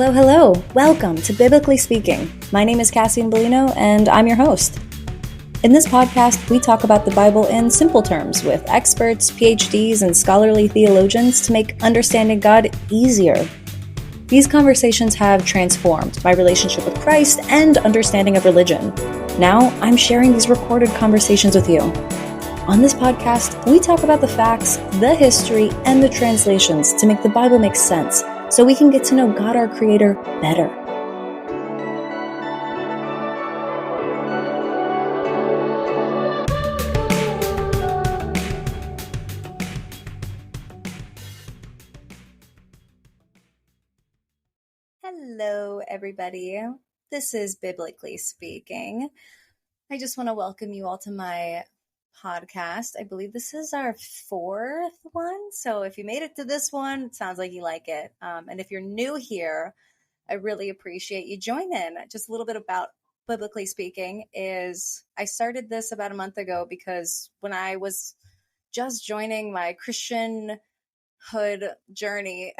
Hello, hello. Welcome to Biblically Speaking. My name is Cassian Bellino, and I'm your host. In this podcast, we talk about the Bible in simple terms with experts, PhDs, and scholarly theologians to make understanding God easier. These conversations have transformed my relationship with Christ and understanding of religion. Now, I'm sharing these recorded conversations with you. On this podcast, we talk about the facts, the history, and the translations to make the Bible make sense so we can get to know God, our Creator, better. Hello, everybody. This is Biblically Speaking. I just want to welcome you all to my podcast. I believe this is our fourth one. So if you made it to this one, it sounds like you like it. And if you're new here, I really appreciate you joining. Just a little bit about Biblically Speaking is I started this about a month ago because when I was just joining my Christianhood journey,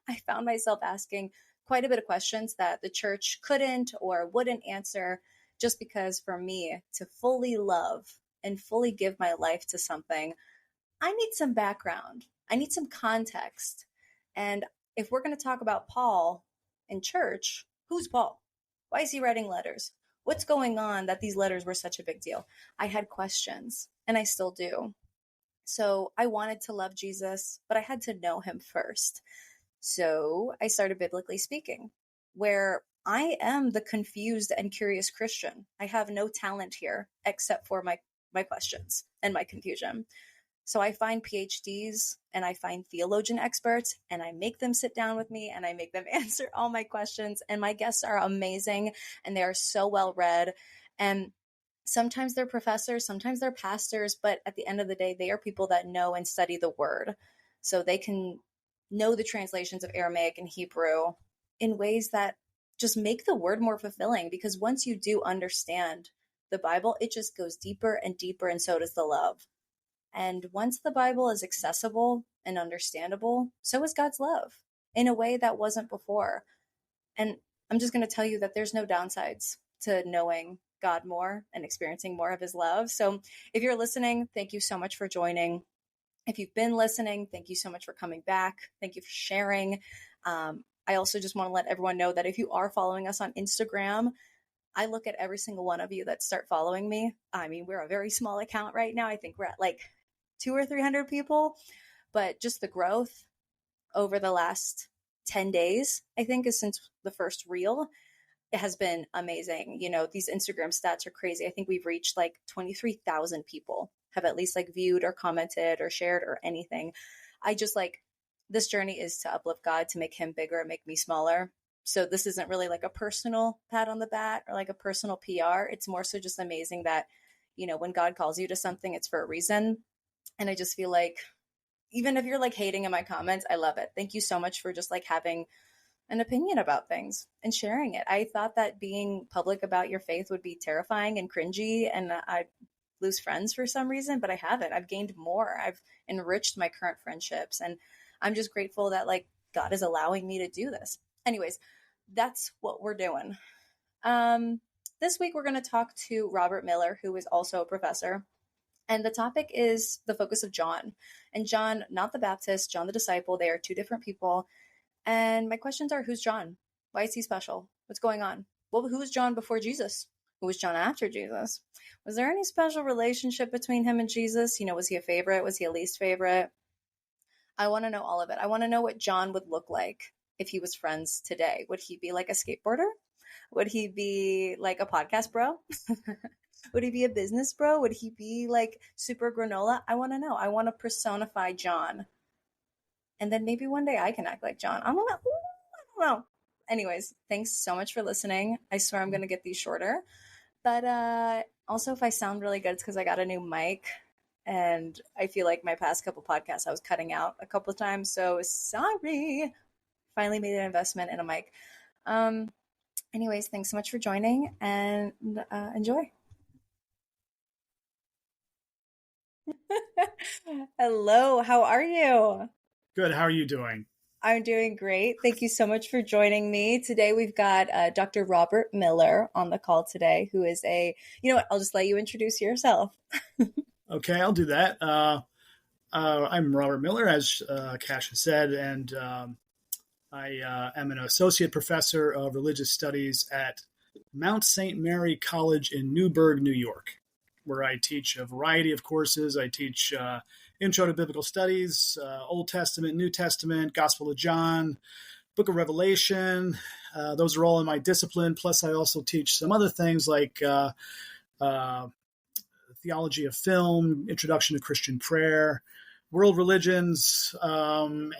I found myself asking quite a bit of questions that the church couldn't or wouldn't answer, just because for me to fully love and fully give my life to something, I need some background. I need some context. And if we're going to talk about Paul in church, who's Paul? Why is he writing letters? What's going on that these letters were such a big deal? I had questions, and I still do. So I wanted to love Jesus, but I had to know him first. So I started Biblically Speaking, where I am the confused and curious Christian. I have no talent here except for my questions and my confusion. So I find PhDs and I find theologian experts and I make them sit down with me and I make them answer all my questions. And my guests are amazing and they are so well read. And sometimes they're professors, sometimes they're pastors, but at the end of the day, they are people that know and study the word. So they can know the translations of Aramaic and Hebrew in ways that just make the word more fulfilling, because once you do understand the Bible, it just goes deeper and deeper, and so does the love. And once the Bible is accessible and understandable, so is God's love in a way that wasn't before. And I'm just going to tell you that there's no downsides to knowing God more and experiencing more of his love. So if you're listening, thank you so much for joining. If you've been listening, thank you so much for coming back. Thank you for sharing. I also just want to let everyone know that if you are following us on Instagram, I look at every single one of you that start following me. I mean, we're a very small account right now. I think we're at like 200 or 300 people, but just the growth over the last 10 days, I think, is since the first reel. It has been amazing. You know, these Instagram stats are crazy. I think we've reached like 23,000 people have at least like viewed or commented or shared or anything. I just like, this journey is to uplift God, to make him bigger and make me smaller. So this isn't really like a personal pat on the back or like a personal PR. It's more so just amazing that, you know, when God calls you to something, it's for a reason. And I just feel like, even if you're like hating in my comments, I love it. Thank you so much for just like having an opinion about things and sharing it. I thought that being public about your faith would be terrifying and cringy, and I'd lose friends for some reason, but I haven't. I've gained more. I've enriched my current friendships, and I'm just grateful that like God is allowing me to do this. Anyways, that's what we're doing. This week we're going to talk to Robert Miller, who is also a professor. And the topic is the focus of John. And John, not the Baptist, John the disciple. They are two different people. And my questions are, who's John? Why is he special? What's going on? Well, who was John before Jesus? Who was John after Jesus? Was there any special relationship between him and Jesus? You know, was he a favorite? Was he a least favorite? I want to know all of it. I want to know what John would look like if he was friends today. Would he be like a skateboarder? Would he be like a podcast bro? Would he be a business bro? Would he be like super granola? I want to know. I want to personify John. And then maybe one day I can act like John. I don't know. Anyways, thanks so much for listening. I swear I'm going to get these shorter. But also, if I sound really good, it's because I got a new mic. And I feel like my past couple podcasts, I was cutting out a couple of times. So sorry. Finally made an investment in a mic. Anyways, thanks so much for joining, and enjoy. Hello, how are you? Good. How are you doing? I'm doing great. Thank you so much for joining me. Today we've got Dr. Robert Miller on the call today, who is you know what, I'll just let you introduce yourself. Okay, I'll do that. I'm Robert Miller, as Cash has said, and I am an associate professor of religious studies at Mount St. Mary College in Newburgh, New York, where I teach a variety of courses. I teach Intro to Biblical Studies, Old Testament, New Testament, Gospel of John, Book of Revelation. Those are all in my discipline. Plus, I also teach some other things like theology of film, introduction to Christian prayer, world religions, and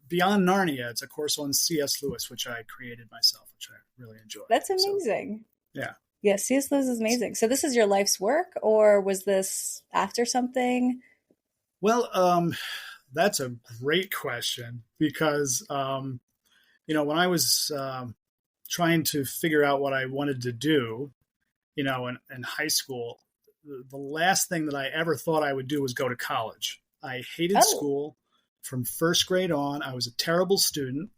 Beyond Narnia. It's a course on C.S. Lewis, which I created myself, which I really enjoy. That's amazing. So, yeah. Yeah, C.S. Lewis is amazing. So this is your life's work, or was this after something? Well, that's a great question because, when I was trying to figure out what I wanted to do, in high school, the last thing that I ever thought I would do was go to college. I hated school from first grade on. I was a terrible student.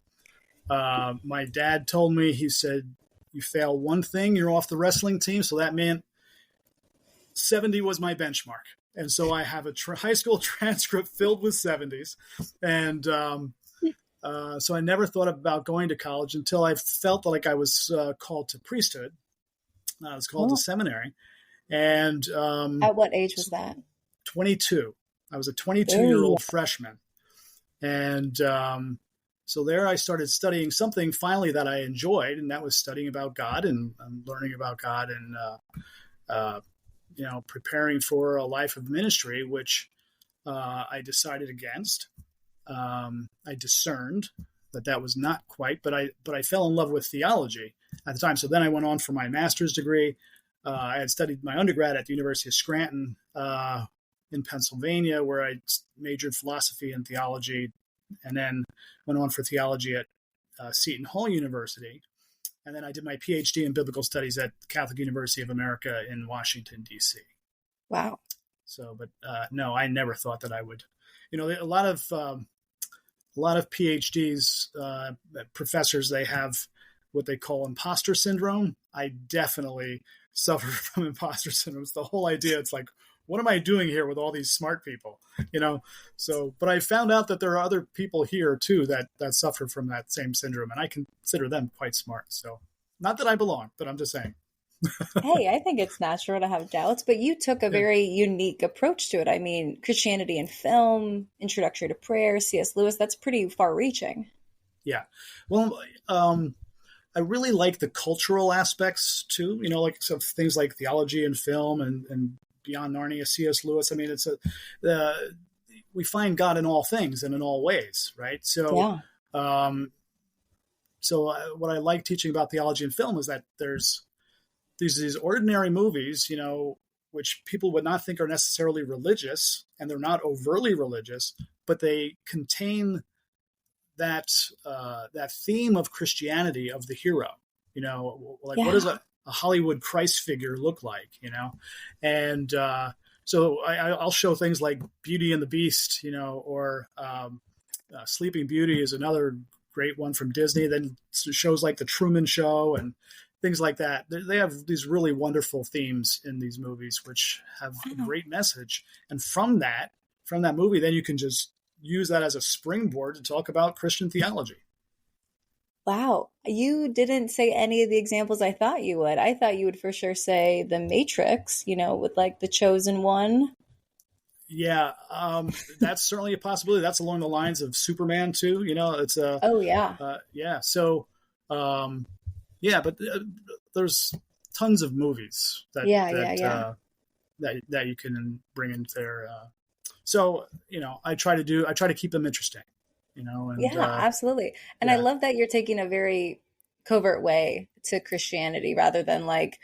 My dad told me, he said, you fail one thing, you're off the wrestling team. So that meant 70 was my benchmark. And so I have a high school transcript filled with 70s. And so I never thought about going to college until I felt like I was called to priesthood. I was called to seminary. And at what age was that? 22. I was a 22-year-old freshman. And so there I started studying something finally that I enjoyed, and that was studying about God and learning about God and, preparing for a life of ministry, which I decided against. I discerned that was not quite, but I fell in love with theology at the time. So then I went on for my master's degree. I had studied my undergrad at the University of Scranton in Pennsylvania, where I majored philosophy and theology, and then went on for theology at Seton Hall University. And then I did my PhD in biblical studies at Catholic University of America in Washington, D.C. Wow. So, but no, I never thought that I would. A lot of PhDs, professors, they have what they call imposter syndrome. I definitely suffer from imposter syndrome. It's the whole idea. It's like, what am I doing here with all these smart people? So, but I found out that there are other people here too that suffer from that same syndrome, and I consider them quite smart. So not that I belong, but I'm just saying. Hey, I think it's natural to have doubts, but you took a very unique approach to it. I mean, Christianity and film, introductory to prayer, C.S. Lewis, that's pretty far reaching. Yeah. Well, I really like the cultural aspects too, like some things like theology and film and Beyond Narnia, C.S. Lewis. I mean, we find God in all things and in all ways, right? So, what I like teaching about theology and film is that there's these ordinary movies, which people would not think are necessarily religious, and they're not overtly religious, but they contain that theme of Christianity, of the hero. What does a Hollywood Christ figure look like? And so I'll show things like Beauty and the Beast, or Sleeping Beauty is another great one from Disney. Then shows like The Truman Show and things like that. They have these really wonderful themes in these movies, which have a great message. And from that movie, then you can just use that as a springboard to talk about Christian theology. Wow. You didn't say any of the examples I thought you would. I thought you would for sure say The Matrix, with like the chosen one. Yeah, that's certainly a possibility. That's along the lines of Superman too. It's a. Oh yeah. Yeah. So, but there's tons of movies that you can bring into there. So, I try to keep them interesting, and absolutely. And I love that you're taking a very covert way to Christianity rather than like,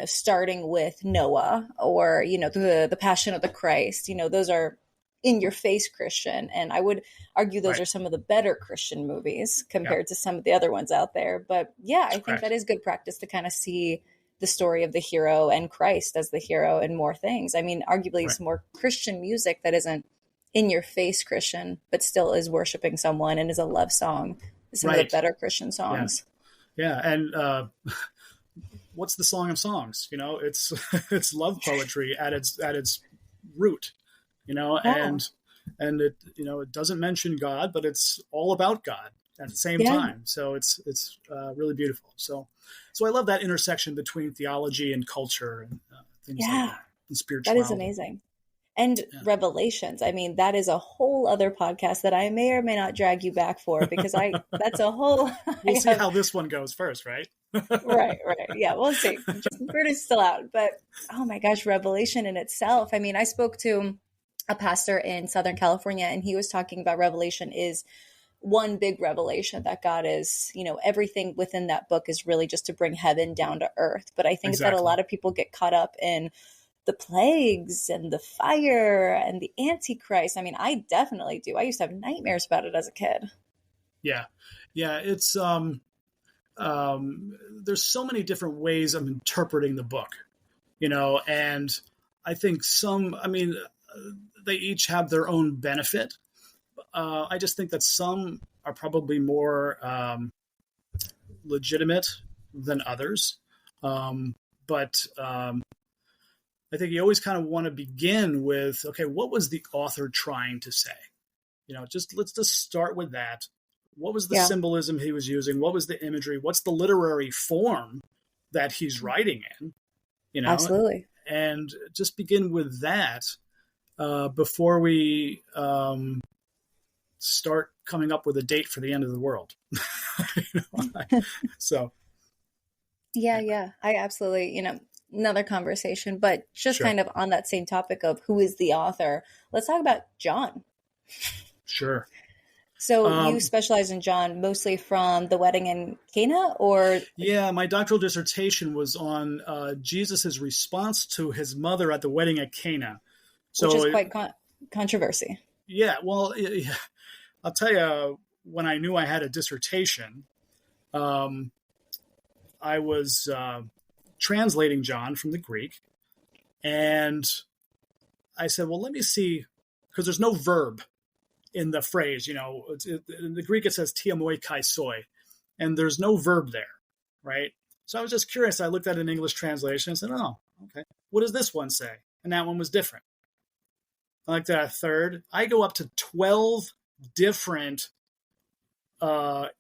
starting with Noah or, the Passion of the Christ, those are in your face Christian. And I would argue those are some of the better Christian movies compared to some of the other ones out there. But I think that is good practice to kind of see the story of the hero and Christ as the hero and more things. I mean, arguably some more Christian music that isn't in your face Christian, but still is worshiping someone and is a love song. Some of the Right. better Christian Yeah. songs. Yeah. And what's the Song of Songs? It's it's love poetry at its root. Yeah. And it doesn't mention God, but it's all about God at the same Yeah. time. So it's really beautiful. So I love that intersection between theology and culture and things like Yeah. that, and That is spirituality. amazing. And Yeah. Revelations. I mean, that is a whole other podcast that I may or may not drag you back for because that's a whole, We'll I see have, how this one goes first, right? right. Yeah, we'll see. Bruno's still out. But oh my gosh, Revelation in itself. I mean, I spoke to a pastor in Southern California and he was talking about Revelation is one big revelation that God is, everything within that book is really just to bring heaven down to earth. But I think that a Exactly. lot of people get caught up in the plagues and the fire and the Antichrist. I mean, I definitely do. I used to have nightmares about it as a kid. Yeah. Yeah. It's there's so many different ways of interpreting the book, and I think they each have their own benefit. I just think that some are probably more legitimate than others. But I think you always kind of want to begin with, okay, what was the author trying to say? Let's just start with that. What was the Yeah, symbolism he was using? What was the imagery? What's the literary form that he's writing in? You know, absolutely. and just begin with that before we start coming up with a date for the end of the world. So, Yeah, yeah, yeah. I absolutely, another conversation, but just sure, kind of on that same topic of who is the author, let's talk about John. sure. So you Um, specialize in John mostly from the wedding in Cana, or yeah, my doctoral dissertation was on Jesus's response to his mother at the wedding at Cana. which is So, quite controversy. yeah, well, I'll tell you, when I knew I had a dissertation, um, I was translating John from the Greek, and I said, well, let me see, because there's no verb in the phrase. In the Greek it says tiamoi kai soi, and there's no verb there, right? So I was just curious. I looked at an English translation and said, oh, okay, what does this one say? And that one was different. I looked at a third. I go up to 12 different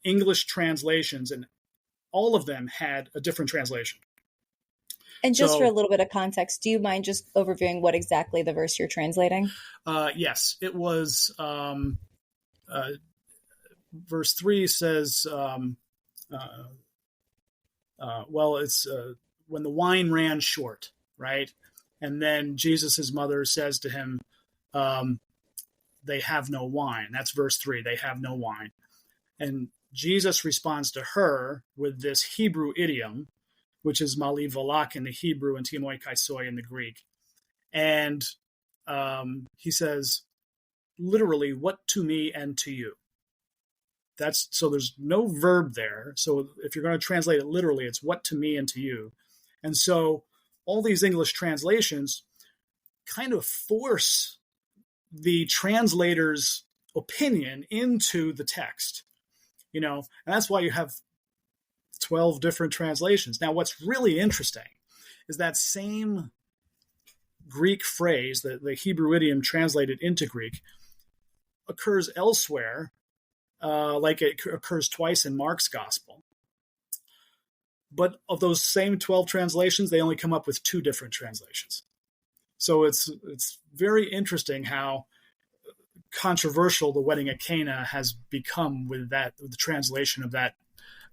English translations, and all of them had a different translation. And just for a So, little bit of context, do you mind just overviewing what exactly the verse you're translating? yes, it was uh, verse 3 says, it's when the wine ran short, right? And then Jesus' mother says to him, um, they have no wine. That's verse 3. They have no wine. And Jesus responds to her with this Hebrew idiom, which is mali valak in the Hebrew and timoi kaisoi in the Greek. And he says, literally, what to me and to you. So there's no verb there. So if you're going to translate it literally, it's what to me and to you. And so all these English translations kind of force the translator's opinion into the text, and that's why you have 12 different translations. Now, what's really interesting is that same Greek phrase, the Hebrew idiom translated into Greek, occurs elsewhere, like it occurs twice in Mark's gospel. But of those same 12 translations, they only come up with 2 different translations. So it's very interesting how controversial the wedding at Cana has become with the translation of that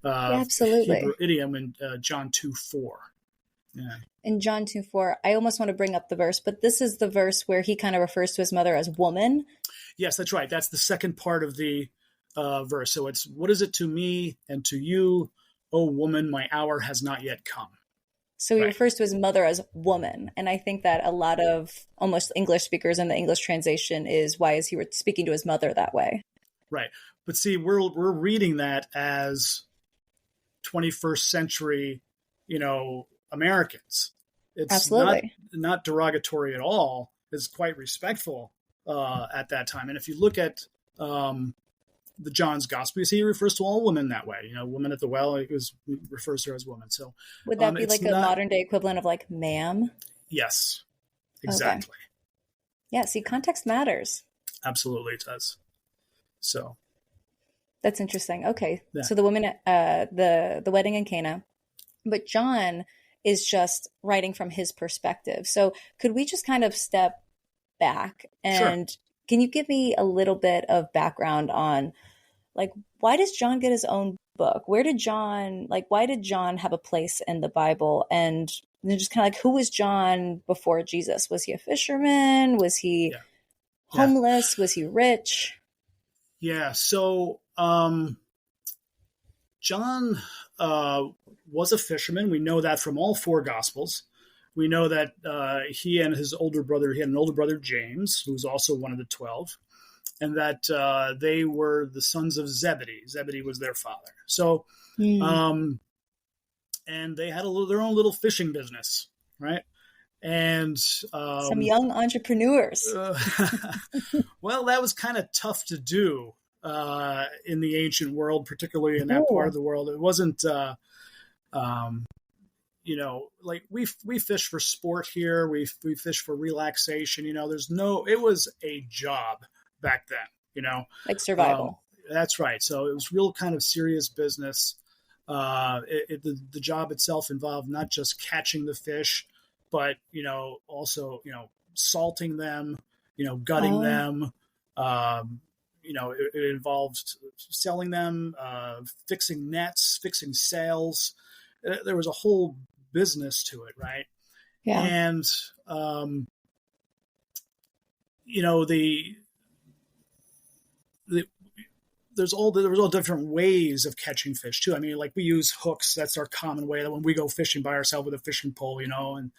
Yeah, Hebrew absolutely. idiom in John 2:4. Yeah. In John 2:4, I almost want to bring up the verse, but this is the verse where he kind of refers to his mother as woman. Yes, that's right. That's the second part of the verse. So it's, what is it to me and to you, O woman, my hour has not yet come. So he Right, refers to his mother as woman. And I think that a lot of almost English speakers in the English translation is why is he speaking to his mother that way? right. But see, we're reading that as 21st century, Americans. It's not Absolutely. not derogatory at all. It's quite respectful at that time. And if you look at the John's Gospel, you see he refers to all women that way. Woman at the well, refers to her as woman. So Would that be it's like a not, modern day equivalent of like ma'am? yes, Okay. exactly. Yeah, see, context matters. Absolutely, it does. So That's interesting. Okay. yeah, So the woman at the wedding in Cana, but John is just writing from his perspective. So could we just kind of step back sure. and can you give me a little bit of background on like why does John get his own book? Why did John have a place in the Bible? And then just kind of like who was John before Jesus? Was he a fisherman? Was he Yeah, yeah, homeless? Was he rich? yeah. So John was a fisherman. We know that from all four Gospels. We know that he and his older brother, he had an older brother, James, who was also one of the 12, and that they were the sons of Zebedee. Zebedee was their father. So, Hmm. and they had their own little fishing business, right? And Some young entrepreneurs. uh, well, that was kind of tough to do in the ancient world, particularly in that part of Cool. the world. It wasn't, like we fish for sport here. We fish for relaxation. It was a job back then. Like Um, survival. that's right. So it was real kind of serious business. The job itself involved not just catching the fish, but also salting them, gutting Oh, them. It involved selling them, fixing nets, fixing sails. There was a whole business to it, right? yeah. And you know the there was all different ways of catching fish too. I mean, like we use hooks. That's our common way. That when we go fishing by ourselves with a fishing pole, and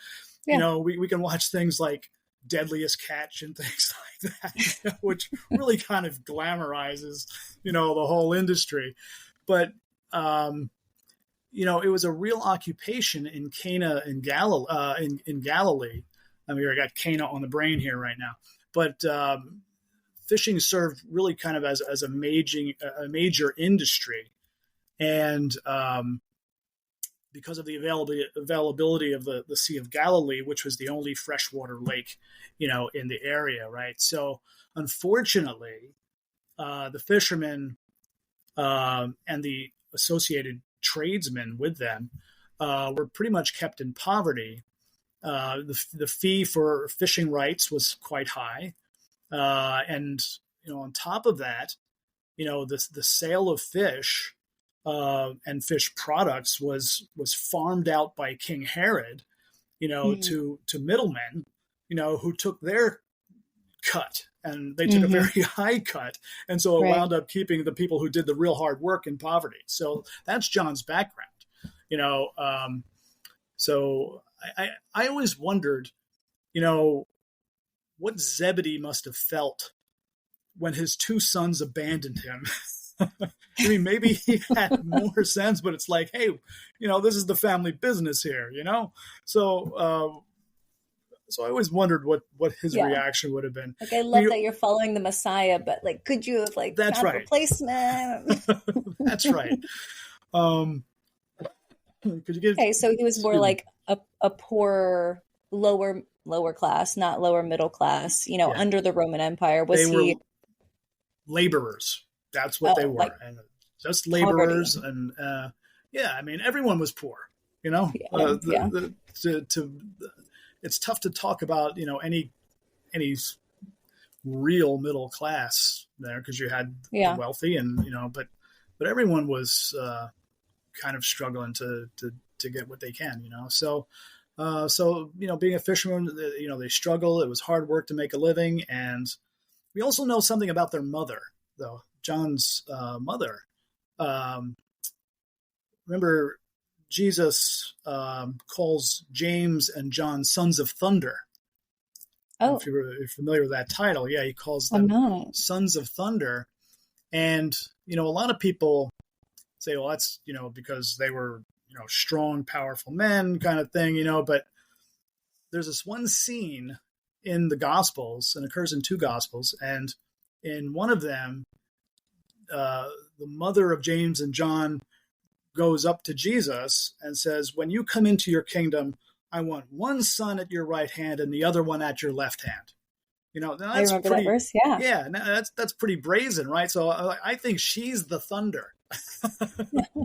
Yeah. we can watch things like Deadliest Catch and things like that, which really kind of glamorizes, the whole industry. But it was a real occupation in Cana in Galilee. In Galilee, I mean, I got Cana on the brain here right now, but fishing served really kind of as a major industry, and because of the availability of the Sea of Galilee, which was the only freshwater lake, in the area, right? So unfortunately, the fishermen and the associated tradesmen with them were pretty much kept in poverty. The fee for fishing rights was quite high, and on top of that, the sale of fish and fish products was farmed out by King Herod, Mm-hmm. to middlemen, who took their cut, and they took a Mm-hmm. very high cut, and so it Right. wound up keeping the people who did the real hard work in poverty. So that's John's background, you know. So I always wondered, you know, what Zebedee must have felt when his two sons abandoned him. I mean, maybe he had more sense, but it's like, hey, this is the family business here, So I always wondered what his Yeah. reaction would have been. Like I I love mean, that you're following the Messiah, but like could you have like that's found a right. replacement? That's right. Um, could you give? Okay, so he was more Excuse me. like a poor lower class, not lower middle class, Yeah, under the Roman Empire. they Was were he laborers. That's what they oh like were, and just poverty? laborers. And yeah, I mean, everyone was poor. You know, Yeah, yeah, it's tough to talk about any real middle class there because you had the yeah. wealthy, and but everyone was kind of struggling to get what they can. So being a fisherman, they struggle. It was hard work to make a living, and we also know something about their mother, though. John's mother. Um, Remember, Jesus calls James and John sons of thunder. If Oh, you're familiar with that title, yeah, he calls I'm them not. sons of thunder. And a lot of people say, well, that's because they were strong, powerful men, kind of thing. But there's this one scene in the Gospels and occurs in two Gospels. And in one of them, the mother of James and John goes up to Jesus and says, when you come into your kingdom, I want one son at your right hand and the other one at your left hand. I remember that verse. Yeah. Yeah, that's pretty brazen, right? So I think she's the thunder.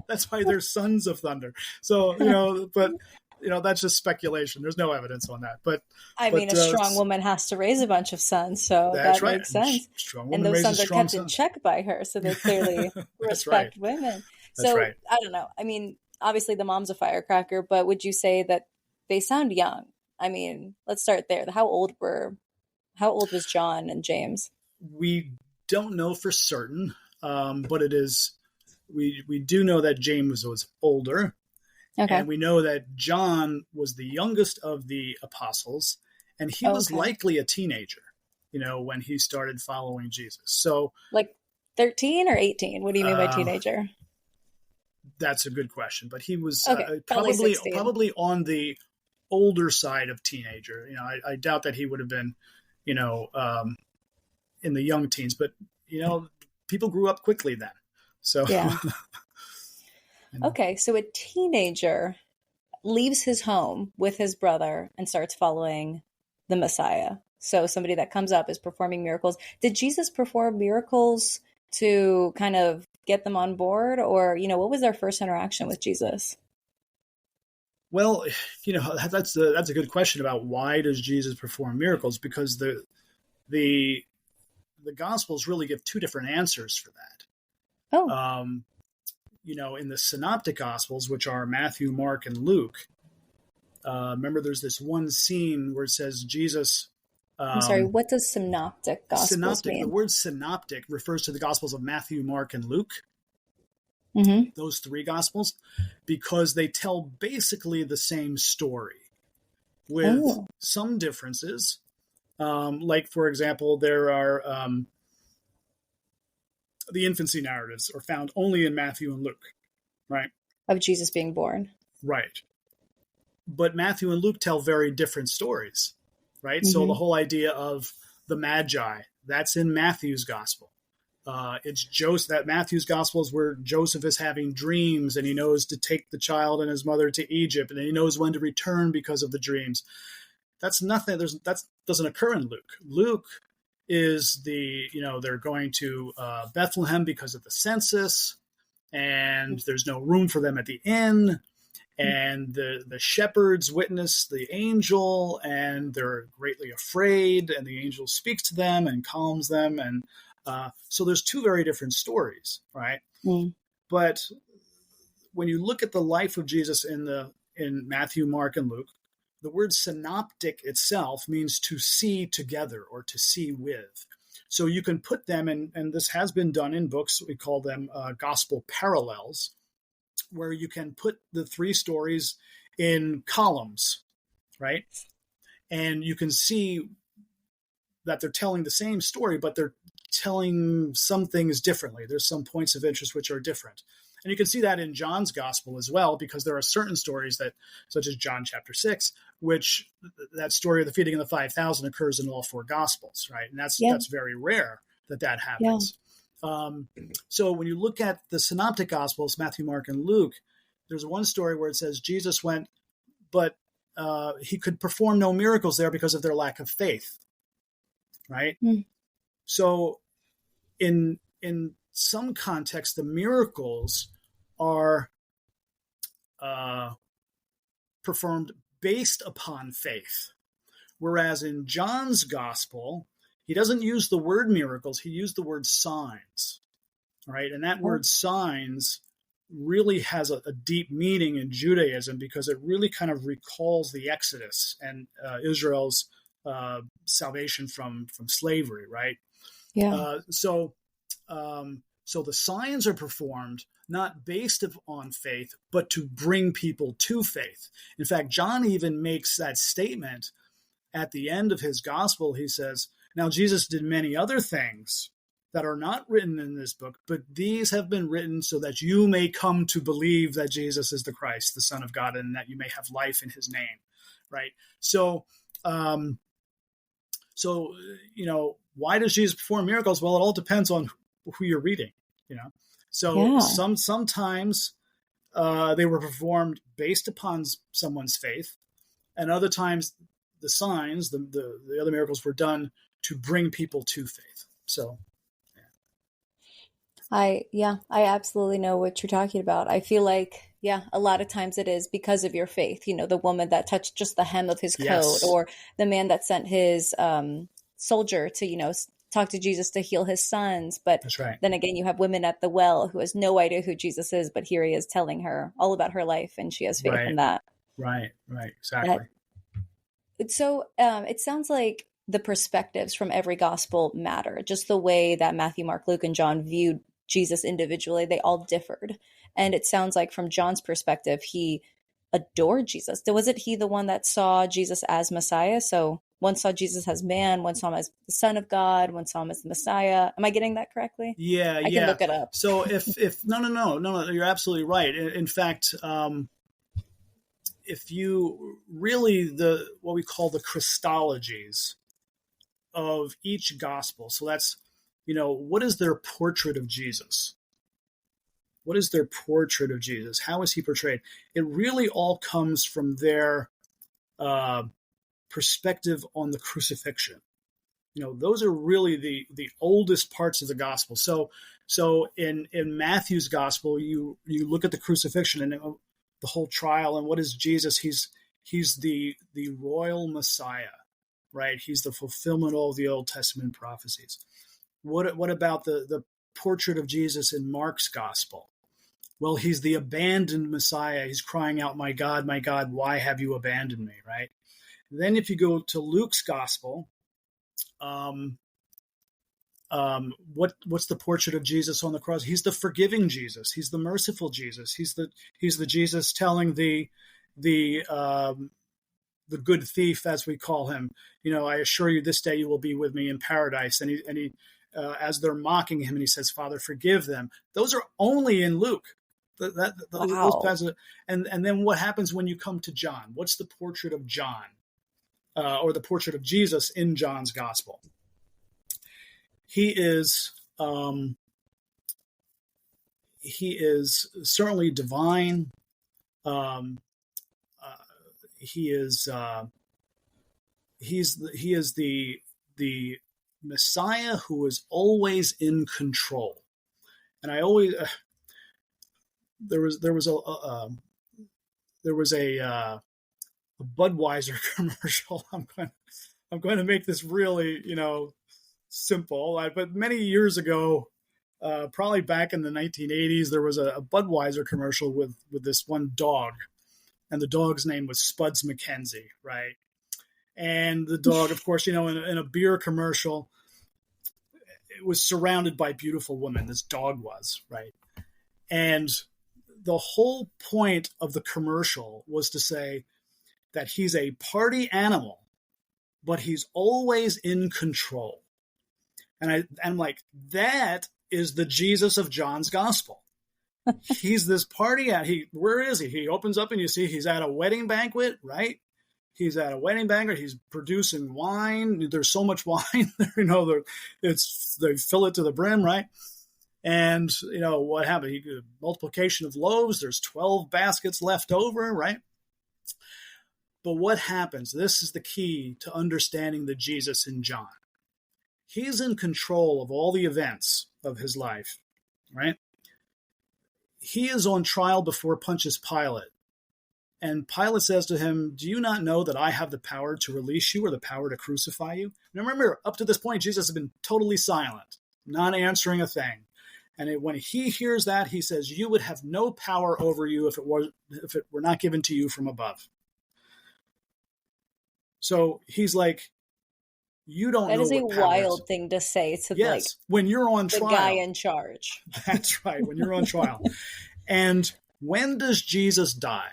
That's why they're sons of thunder. So, but that's just speculation. There's no evidence on that. But I mean, a strong woman has to raise a bunch of sons, so that right. makes sense. And those sons are kept in check by her, so they clearly respect women. So right. I don't know. I mean, obviously the mom's a firecracker, but would you say that they sound young? I mean, let's start there. How old was John and James? We don't know for certain, but it is. We do know that James was older. Okay. And we know that John was the youngest of the apostles, and he was likely a teenager, when he started following Jesus. So, like 13 or 18? What do you mean by teenager? That's a good question, but he was probably on the older side of teenager. I doubt that he would have been, in the young teens, but people grew up quickly then. So yeah. Okay, so a teenager leaves his home with his brother and starts following the Messiah. So somebody that comes up is performing miracles. Did Jesus perform miracles to kind of get them on board, or what was their first interaction with Jesus? Well, that's a good question about why does Jesus perform miracles, because the Gospels really give two different answers for that. In the Synoptic Gospels, which are Matthew, Mark, and Luke, remember there's this one scene where it says Jesus. I'm sorry, what does Synoptic Gospels mean? The word synoptic refers to the Gospels of Matthew, Mark, and Luke. Mm-hmm. Those three Gospels, because they tell basically the same story with some differences. Like, for example, there are the infancy narratives are found only in Matthew and Luke, right? Of Jesus being born. Right. But Matthew and Luke tell very different stories, right? Mm-hmm. So the whole idea of the Magi, that's in Matthew's gospel. It's Joseph. That Matthew's gospel is where Joseph is having dreams, and he knows to take the child and his mother to Egypt, and he knows when to return because of the dreams. That's nothing. That doesn't occur in Luke. Luke is they're going to Bethlehem because of the census, and there's no room for them at the inn, and the shepherds witness the angel, and they're greatly afraid, and the angel speaks to them and calms them, and so there's two very different stories, right? Mm. But when you look at the life of Jesus in Matthew, Mark, and Luke, the word synoptic itself means to see together or to see with. So you can put them in, and this has been done in books, we call them gospel parallels, where you can put the three stories in columns, right? And you can see that they're telling the same story, but they're telling some things differently. There's some points of interest which are different. And you can see that in John's gospel as well, because there are certain stories that, such as John chapter 6, which that story of the feeding of the 5,000 occurs in all four gospels, right? And that's very rare that happens. Yeah. So when you look at the synoptic gospels, Matthew, Mark, and Luke, there's one story where it says Jesus went, but he could perform no miracles there because of their lack of faith, right? Mm. So in some context, the miracles are performed based upon faith. Whereas in John's gospel, he doesn't use the word miracles, he used the word signs, right? And that word signs really has a deep meaning in Judaism, because it really kind of recalls the Exodus and Israel's salvation from slavery, right? Yeah. So the signs are performed not based on faith, but to bring people to faith. In fact, John even makes that statement at the end of his gospel. He says, now Jesus did many other things that are not written in this book, but these have been written so that you may come to believe that Jesus is the Christ, the Son of God, and that you may have life in his name, right? So So, why does Jesus perform miracles? Well, it all depends on who you're reading, you know. So Yeah. sometimes they were performed based upon someone's faith, and other times the signs, the other miracles were done to bring people to faith. So, I absolutely know what you're talking about. I feel like, yeah, a lot of times it is because of your faith. The woman that touched just the hem of his coat, yes, or the man that sent his soldier to, talk to Jesus to heal his sons. But that's right. then again, you have women at the well who has no idea who Jesus is, but here he is telling her all about her life, and she has faith Right, in that. right, right, That exactly. so it sounds like the perspectives from every gospel matter. Just the way that Matthew, Mark, Luke, and John viewed Jesus individually, they all differed. And it sounds like from John's perspective, he adored Jesus. Was it he the one that saw Jesus as Messiah? So one saw Jesus as man, one saw him as the Son of God, one saw him as the Messiah. Am I getting that correctly? Yeah, I can yeah. look it up. So if no, you're absolutely right. In fact, if you really the what we call the Christologies of each gospel, so that's what is their portrait of Jesus? What is their portrait of Jesus? How is he portrayed? It really all comes from their uh, perspective on the crucifixion. Those are really the oldest parts of the gospel. So in Matthew's gospel, you look at the crucifixion and the whole trial, and what is Jesus? He's the royal Messiah, right? He's the fulfillment of all the Old Testament prophecies. What about the portrait of Jesus in Mark's gospel? Well, he's the abandoned Messiah. He's crying out, my God, why have you abandoned me?" Right? Then if you go to Luke's gospel, um, what's the portrait of Jesus on the cross? He's the forgiving Jesus. He's the merciful Jesus. He's the Jesus telling the good thief, as we call him, I assure you, this day you will be with me in paradise. And he as they're mocking him, and he says, Father, forgive them. Those are only in Luke. Those Wow. passages, and then what happens when you come to John? What's the portrait of John, or the portrait of Jesus in John's gospel? He is certainly divine. Um, he is he is the Messiah who is always in control. And I always there was a Budweiser commercial. I'm going to make this really simple. But many years ago, probably back in the 1980s, there was a Budweiser commercial with this one dog, and the dog's name was Spuds McKenzie, right? And the dog, of course, in a beer commercial, it was surrounded by beautiful women. This dog was, right? And the whole point of the commercial was to say that he's a party animal, but he's always in control. And I'm like, that is the Jesus of John's gospel. He's this party at where is he? He opens up and you see he's at a wedding banquet, right? He's at a wedding banquet. He's producing wine. There's so much wine there, they fill it to the brim, right? And what happened? Multiplication of loaves. There's 12 baskets left over, right? But what happens? This is the key to understanding the Jesus in John. He's in control of all the events of his life, right? He is on trial before Pontius Pilate. And Pilate says to him, do you not know that I have the power to release you or the power to crucify you? Now remember, up to this point, Jesus has been totally silent, not answering a thing. And when he hears that, he says, you would have no power over you if it were not given to you from above. So he's like, you don't That know is a what power is. wild thing to say to Yes, when you're on the trial. guy in charge. That's right, when you're on trial. And when does Jesus die?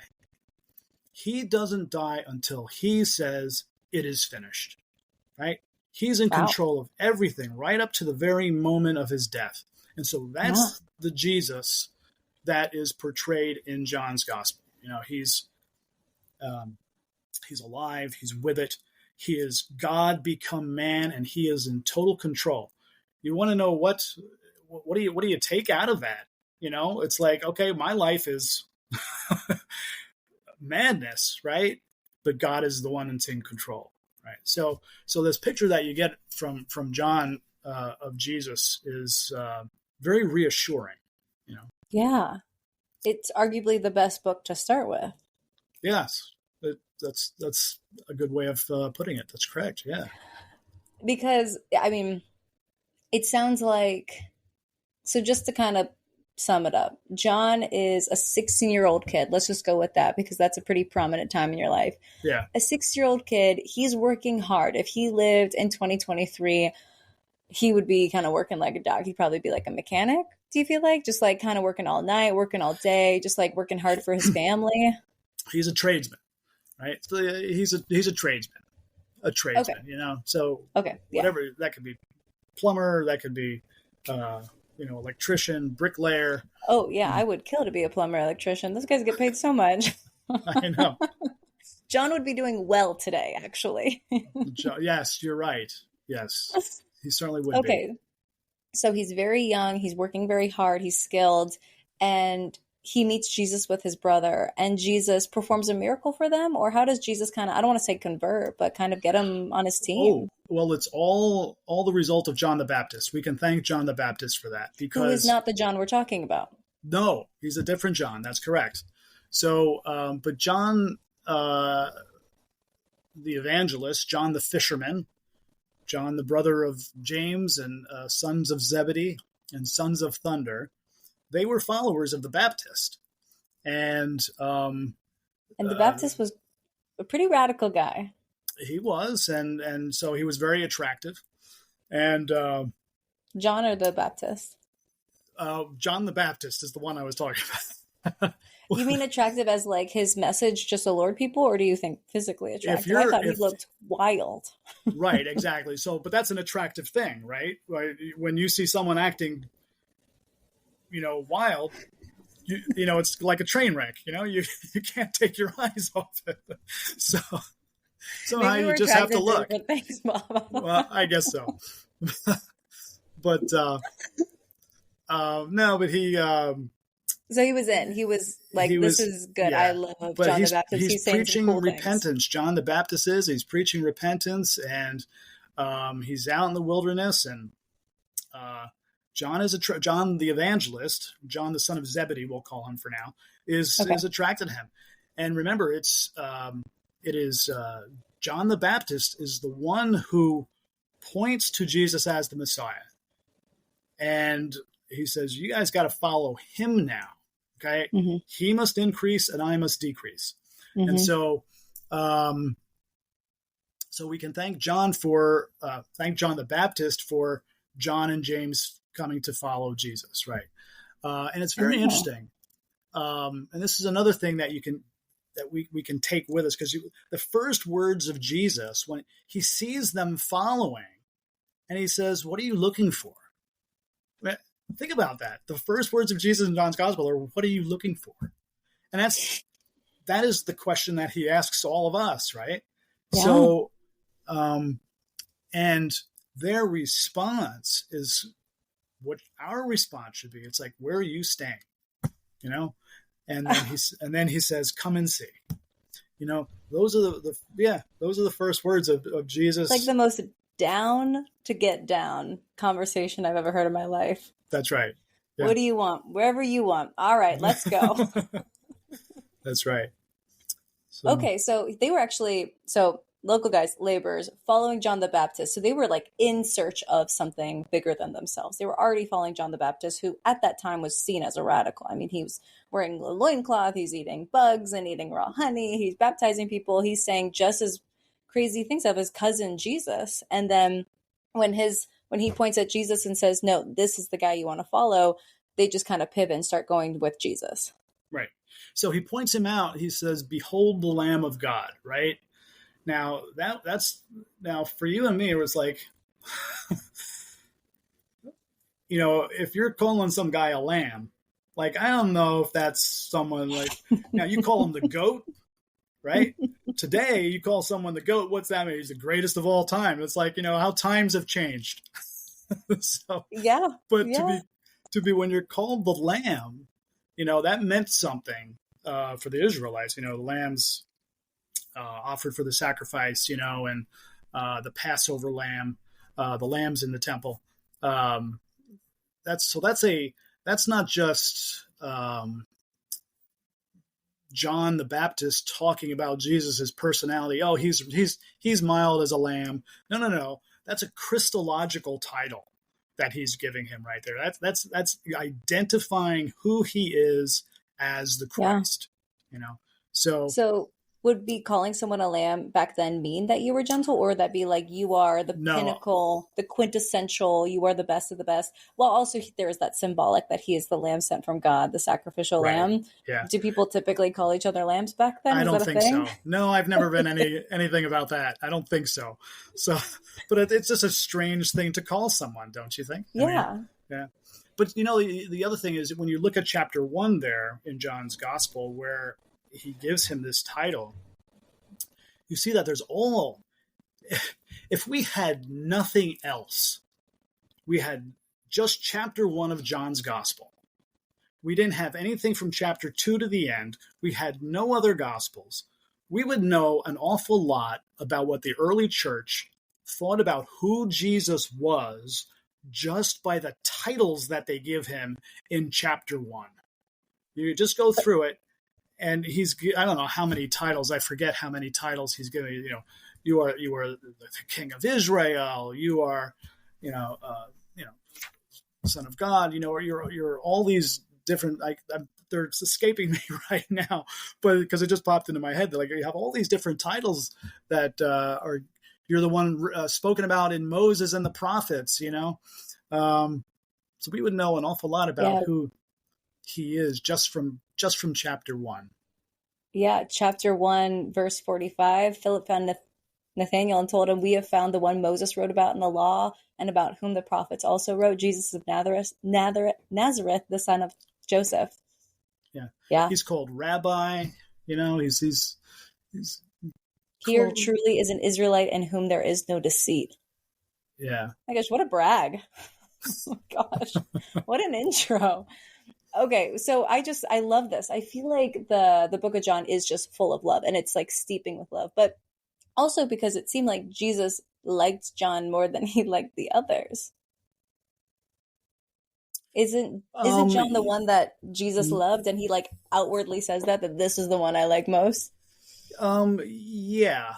He doesn't die until he says it is finished, right? He's in Wow. control of everything right up to the very moment of his death. And so that's the Jesus that is portrayed in John's gospel. He's alive. He's with it. He is God become man, and he is in total control. You want to know what do you take out of that? It's like, okay, my life is madness, right? But God is the one that's in control, right? So this picture that you get from John of Jesus is very reassuring. Yeah. It's arguably the best book to start with. Yes, that's a good way of putting it. That's correct. Yeah. Because, I mean, it sounds like, so just to kind of sum it up, John is a 16-year-old kid. Let's just go with that because that's a pretty prominent time in your life. Yeah. A 6-year-old kid, he's working hard. If he lived in 2023, he would be kind of working like a dog. He'd probably be like a mechanic. Do you feel like just like kind of working all night, working all day, just like working hard for his family? He's a tradesman, right? So he's a tradesman, Okay. So Okay. Yeah. whatever that could be, plumber, that could be, electrician, bricklayer. Oh yeah, I would kill to be a plumber, electrician. Those guys get paid so much. I know. John would be doing well today, actually. Yes, you're right. Yes, he certainly would be. Okay. So he's very young, he's working very hard, he's skilled, and he meets Jesus with his brother, and Jesus performs a miracle for them? Or how does Jesus kind of, I don't want to say convert, but kind of get him on his team? Oh, well, it's all the result of John the Baptist. We can thank John the Baptist for that, because who is not the John we're talking about. No, he's a different John. That's correct. So, but John, the evangelist, John the fisherman, John the brother of James and sons of Zebedee and sons of thunder, they were followers of the Baptist. And the Baptist was a pretty radical guy. He was, and so he was very attractive. And John or the Baptist? John the Baptist is the one I was talking about. You mean attractive as like his message just allured people, or do you think physically attractive? I thought he looked wild. Right, exactly. So, but that's an attractive thing, right? When you see someone acting, wild, it's like a train wreck. You can't take your eyes off it. So somehow you just have to look. Thanks, Mom. Well, I guess so. But no, but he. So he was in. He was like, "This is good. Yeah. I love but John the Baptist." He's preaching cool repentance. Things. John the Baptist is. He's preaching repentance, and he's out in the wilderness. And John is John the evangelist, John the son of Zebedee, we'll call him for now, is attracted to him. And remember, it is John the Baptist is the one who points to Jesus as the Messiah, and he says, "You guys got to follow him now." Okay, mm-hmm. He must increase and I must decrease. Mm-hmm. And so, so we can thank John the Baptist for John and James coming to follow Jesus, right? And it's very interesting. And this is another thing that we can take with us, because the first words of Jesus, when he sees them following, and he says, "What are you looking for?" Think about that. The first words of Jesus in John's Gospel are, "What are you looking for?" And that is the question that he asks all of us, right? Yeah. So, and their response is what our response should be. It's like, "Where are you staying?" And then he says, "Come and see." Those are the first words of Jesus. Like the most down to get down conversation I've ever heard in my life. That's right. Yeah. What do you want? Wherever you want. All right, let's go. That's right. Okay, so they were actually, local guys, laborers, following John the Baptist. So they were like in search of something bigger than themselves. They were already following John the Baptist, who at that time was seen as a radical. I mean, he was wearing a loincloth, he's eating bugs and eating raw honey, he's baptizing people, he's saying just as crazy things of his cousin Jesus. And then when he points at Jesus and says, "No, this is the guy you want to follow," they just kind of pivot and start going with Jesus. Right. So he points him out. He says, "Behold the Lamb of God," right? Now that's for you and me, it was like, if you're calling some guy a lamb, like, I don't know if that's someone like, now you call him the goat, right? Today, you call someone the goat. What's that mean? He's the greatest of all time. It's like, how times have changed. So, Yeah. but Yeah. to be when you're called the lamb, that meant something for the Israelites. The lambs offered for the sacrifice, and the Passover lamb, the lambs in the temple. Um, that's not just John the Baptist talking about Jesus's personality. Oh, he's mild as a lamb. No, no, no. That's a Christological title that he's giving him right there. That's identifying who he is as the Yeah. Christ. So So would be calling someone a lamb back then mean that you were gentle, or would that be like you are the no, pinnacle, the quintessential, you are the best of the best? Well, also there is that symbolic that he is the lamb sent from God, the sacrificial right, lamb. yeah. Do people typically call each other lambs back then? I Was don't that a think thing? so. No, I've never been anything about that. I don't think so. So, but it's just a strange thing to call someone, don't you think? I mean, Yeah. yeah. But the other thing is when you look at chapter 1 there in John's gospel, where he gives him this title, you see that there's all. If we had nothing else, we had just chapter 1 of John's gospel. We didn't have anything from chapter 2 to the end. We had no other gospels. We would know an awful lot about what the early church thought about who Jesus was just by the titles that they give him in chapter 1. You just go through it, and I don't know how many titles, I forget how many titles he's giving. You are the King of Israel. You are, Son of God. Or you're all these different, they're escaping me right now, but because it just popped into my head, like you have all these different titles that you're the one spoken about in Moses and the prophets. So we would know an awful lot about Yeah. who he is just from chapter 1. Yeah. Chapter 1, verse 45. Philip found Nathanael and told him, "We have found the one Moses wrote about in the law and about whom the prophets also wrote, Jesus of Nazareth, the son of Joseph." Yeah, Yeah. he's called Rabbi. He's Here called. truly is an Israelite in whom there is no deceit. Yeah. My gosh, what a brag. Oh my gosh, what an intro. Okay, so I love this. I feel like the book of John is just full of love, and it's like steeping with love, but also because it seemed like Jesus liked John more than he liked the others. Isn't Um. John the one that Jesus loved, and he like outwardly says that this is the one I like most? Yeah.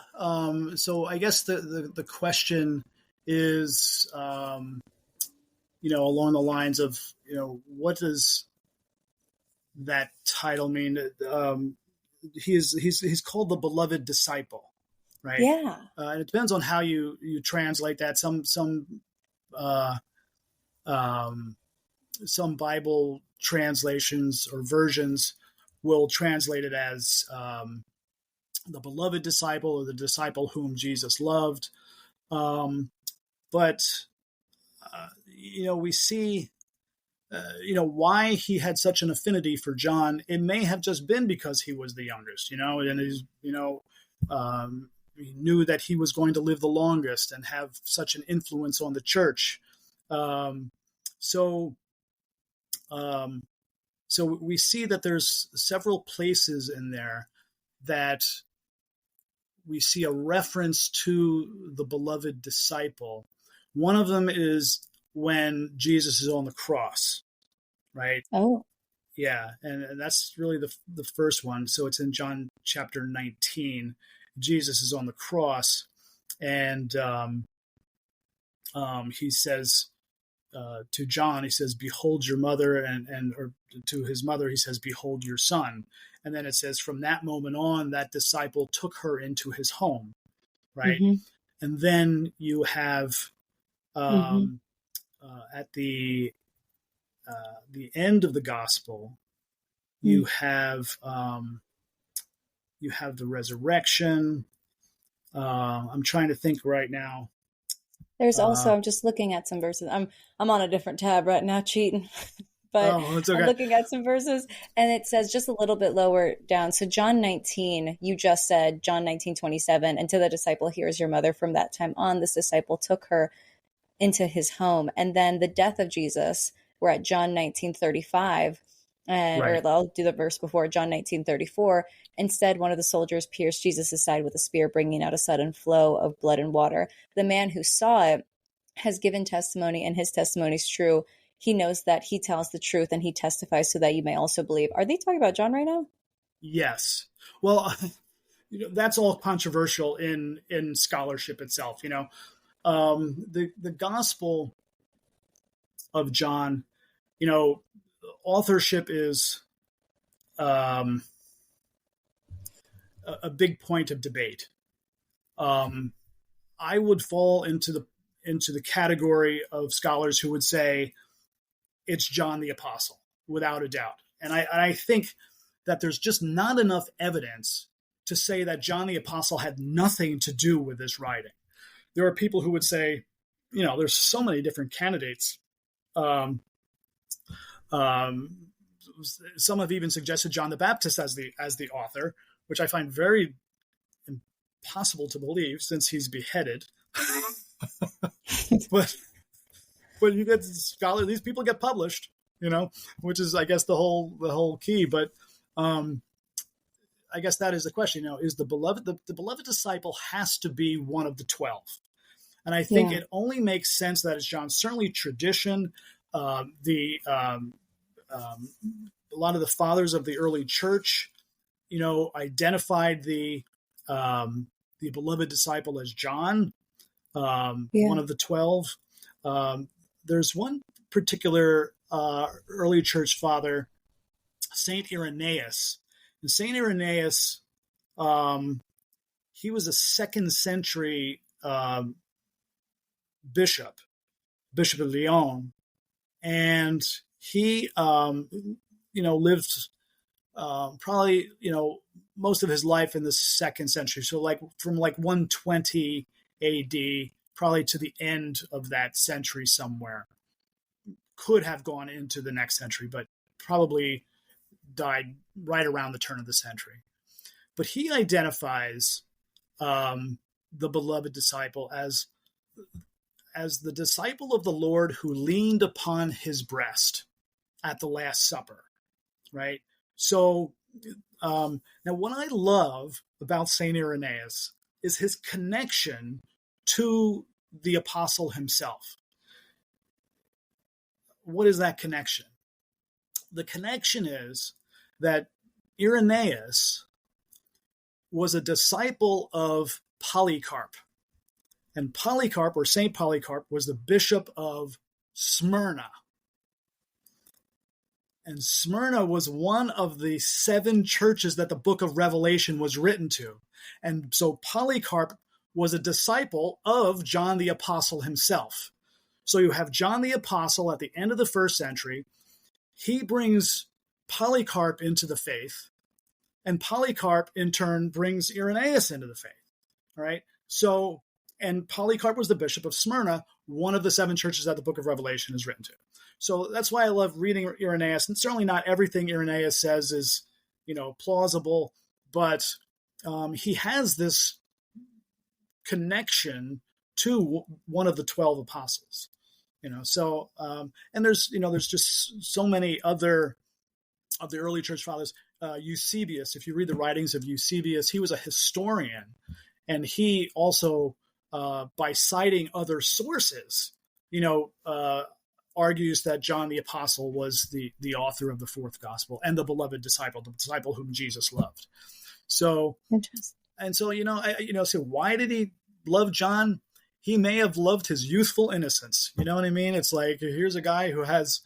So I guess the question is, along the lines of, what does that title mean? He's called the beloved disciple, right? Yeah. And it depends on how you translate that. Uh, um, some Bible translations or versions will translate it as the beloved disciple, or the disciple whom Jesus loved. But we see, why he had such an affinity for John. It may have just been because he was the youngest, and he knew that he was going to live the longest and have such an influence on the church. So we see that there's several places in there that we see a reference to the beloved disciple. One of them is when Jesus is on the cross, right? Oh. Yeah, and that's really the first one. So it's in John chapter 19. Jesus is on the cross, and he says to John, he says, "Behold your mother," or to his mother, he says, "Behold your son." And then it says, from that moment on, that disciple took her into his home, right? Mm-hmm. And then you have Mm-hmm. at the end of the gospel, you have the resurrection. I'm trying to think right now. There's also, I'm just looking at some verses. I'm on a different tab right now, cheating. but Oh, it's I'm okay. looking at some verses and it says just a little bit lower down. So John 19, you just said John 19:27, and to the disciple, here is your mother. From that time on, this disciple took her into his home. And then the death of Jesus, we're at John 19:35. And or Right. I'll do the verse before John 19:34. Instead, one of the soldiers pierced Jesus' side with a spear, bringing out a sudden flow of blood and water. The man who saw it has given testimony, and his testimony is true. He knows that he tells the truth, and he testifies so that you may also believe. Are they talking about John right now? Yes. Well, that's all controversial in scholarship itself. The Gospel of John, authorship is um, a big point of debate. Um, I would fall into the category of scholars who would say it's John the Apostle, without a doubt. And I think that there's just not enough evidence to say that John the Apostle had nothing to do with this writing. There are people who would say, there's so many different candidates. Um, um, some have even suggested John the Baptist as the author, which I find very impossible to believe since he's beheaded. but you get scholar, these people get published, which is, I guess, the whole key. But I guess that is the question. Is the beloved disciple has to be one of the 12, and I think it only makes sense that it's John. Certainly, tradition, a lot of the fathers of the early church, identified the beloved disciple as John, one of the 12. There's one particular early church father, Saint Irenaeus. And Saint Irenaeus, he was a second century bishop of Lyon, and he, lived probably, most of his life in the second century. So from 120 AD, probably to the end of that century somewhere. Could have gone into the next century, but probably died right around the turn of the century. But he identifies the beloved disciple as the disciple of the Lord who leaned upon his breast at the Last Supper, right? So now what I love about St. Irenaeus is his connection to the apostle himself. What is that connection? The connection is that Irenaeus was a disciple of Polycarp. And Polycarp, or St. Polycarp, was the bishop of Smyrna. And Smyrna was one of the 7 churches that the book of Revelation was written to. And so Polycarp was a disciple of John the Apostle himself. So you have John the Apostle at the end of the first century. He brings Polycarp into the faith, and Polycarp in turn brings Irenaeus into the faith. All right. So, and Polycarp was the bishop of Smyrna, one of the 7 churches that the book of Revelation is written to. So that's why I love reading Irenaeus. And certainly not everything Irenaeus says is, plausible, but he has this connection to one of the 12 apostles. So and there's just so many other of the early church fathers. Eusebius, if you read the writings of Eusebius, he was a historian, and he also, by citing other sources, argues that John the Apostle was the author of the 4th gospel and the beloved disciple, the disciple whom Jesus loved. So, and so, so why did he love John? He may have loved his youthful innocence. You know what I mean? It's like, here's a guy who has,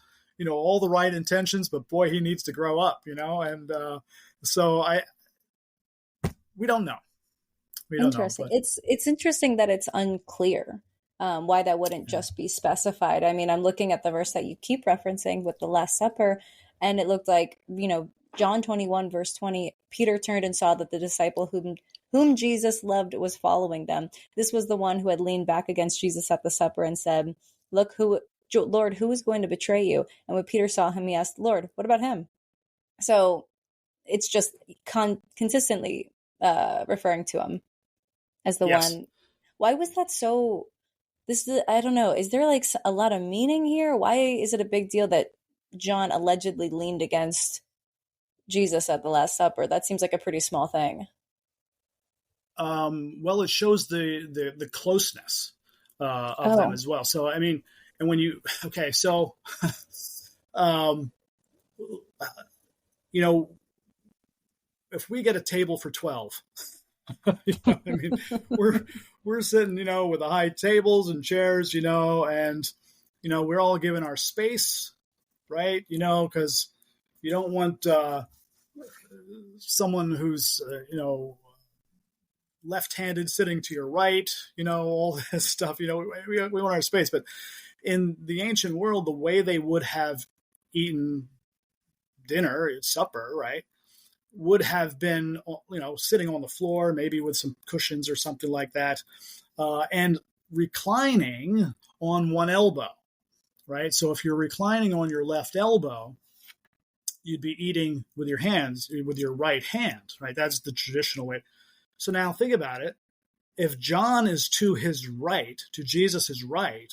all the right intentions, but boy, he needs to grow up, and so we don't know. Interesting. It's interesting that it's unclear why that wouldn't just be specified. I mean, I'm looking at the verse that you keep referencing with the Last Supper, and it looked like, John 21, verse 20, Peter turned and saw that the disciple whom Jesus loved was following them. This was the one who had leaned back against Jesus at the supper and said, look who Lord, who is going to betray you? And when Peter saw him, he asked, Lord, what about him? So it's just consistently referring to him as the Yes. one. Why was that so? I don't know. Is there like a lot of meaning here? Why is it a big deal that John allegedly leaned against Jesus at the Last Supper? That seems like a pretty small thing. Well, it shows the closeness of them Oh, as well. So, I mean, and when you, okay, so, um, you know, if we get a table for 12, you know, I mean, we're sitting, with the high tables and chairs, and, we're all given our space, right? Because you don't want someone who's, left-handed sitting to your right, all this stuff, we want our space. But in the ancient world, the way they would have eaten dinner, supper, right, would have been, sitting on the floor, maybe with some cushions or something like that, and reclining on one elbow, right? So if you're reclining on your left elbow, you'd be eating with your hands, with your right hand, right? That's the traditional way. So now think about it. If John is to his right, to Jesus' right,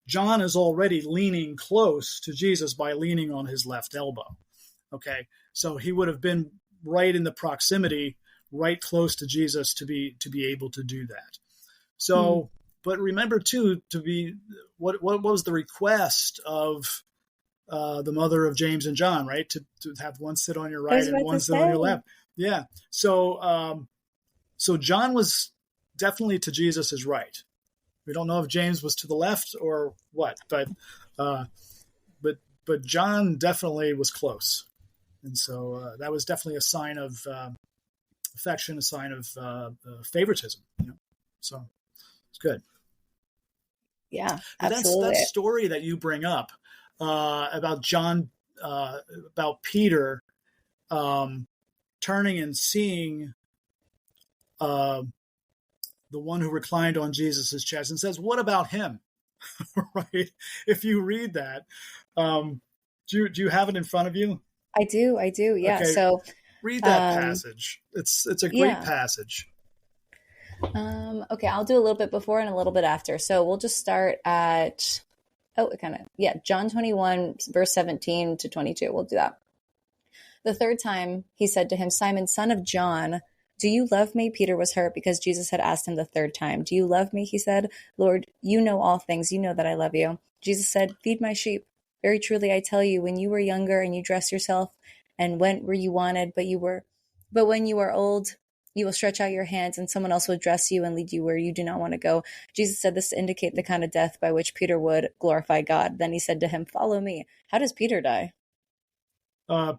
John is already leaning close to Jesus by leaning on his left elbow. Okay, so he would have been right in the proximity, right close to Jesus to be able to do that. So, but remember too, what was the request of the mother of James and John, right? To have one sit on your right and one sit on your left. Yeah. So, so John was definitely to Jesus's right. We don't know if James was to the left or what, but John definitely was close, and so that was definitely a sign of affection, a sign of favoritism. So it's good. yeah, But absolutely. that story that you bring up about John, about Peter turning and seeing the one who reclined on Jesus's chest and says, "What about him?" Right? If you read that, do you have it in front of you? I do. Yeah. Okay, So, read that passage. It's a great yeah. passage. Okay, I'll do a little bit before and a little bit after. So we'll just start at, John 21, verse 17 to 22. We'll do that. The third time he said to him, Simon, son of John, do you love me? Peter was hurt because Jesus had asked him the third time. Do you love me? He said, Lord, you know all things. You know that I love you. Jesus said, feed my sheep. Very truly, I tell you, when you were younger and you dressed yourself and went where you wanted, but when you are old, you will stretch out your hands and someone else will dress you and lead you where you do not want to go. Jesus said this to indicate the kind of death by which Peter would glorify God. Then he said to him, follow me. How does Peter die?